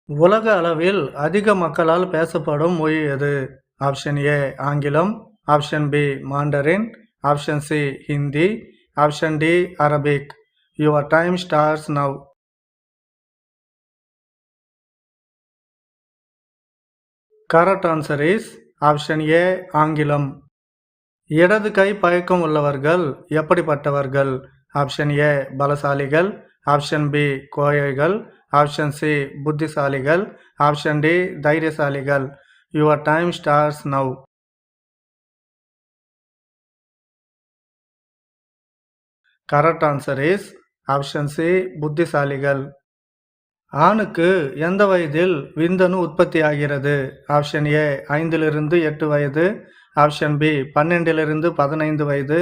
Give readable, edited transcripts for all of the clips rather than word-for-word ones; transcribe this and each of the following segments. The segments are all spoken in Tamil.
உலக அளவில் அதிக மக்களால் பேசப்படும் மொழி எது? ஆப்ஷன் ஏ ஆங்கிலம், option B Mandarin, option C Hindi, option D Arabic. Your time starts now. Correct answer is option A ஆங்கிலம். இடது கை பழக்கம் உள்ளவர்கள் எப்படிப்பட்டவர்கள்? ஆப்ஷன் ஏ பலசாலிகள், ஆப்ஷன் பி கோழைகள், ஆப்ஷன் சி புத்திசாலிகள், ஆப்ஷன் டி தைரியசாலிகள். Your time starts now. Correct answer is option C புத்திசாலிகள். ஆணுக்கு எந்த வயதில் விந்தணு உற்பத்தியாகிறது? ஆப்ஷன் ஏ 5லிருந்து 8 வயது, ஆப்ஷன் பி 12லிருந்து 15 வயது,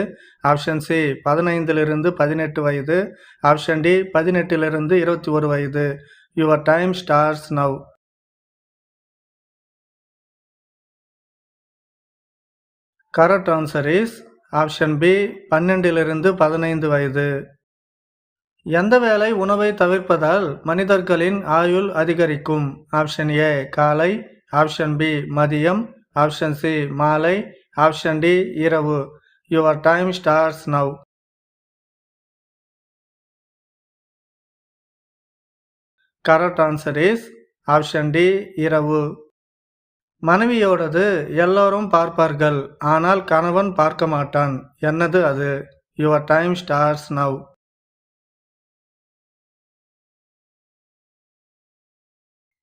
ஆப்ஷன் சி 15லிருந்து 18 வயது, ஆப்ஷன் டி 18லிருந்து 21 வயது. Your time starts now. Correct answer is option B 12லிருந்து 15 வயது. எந்த வேளை உணவை தவிர்ப்பதால் மனிதர்களின் ஆயுள் அதிகரிக்கும்? ஆப்ஷன் ஏ காலை, ஆப்ஷன் பி மதியம், ஆப்ஷன் சி மாலை, ஆப்ஷன் டி இரவு. Your time starts now. Correct answer is option D இரவு. மனைவியோடது எல்லோரும் பார்ப்பார்கள், ஆனால் கணவன் பார்க்க மாட்டான். என்னது அது? Your time starts now.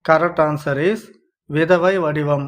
Correct answer is விதவை வடிவம்.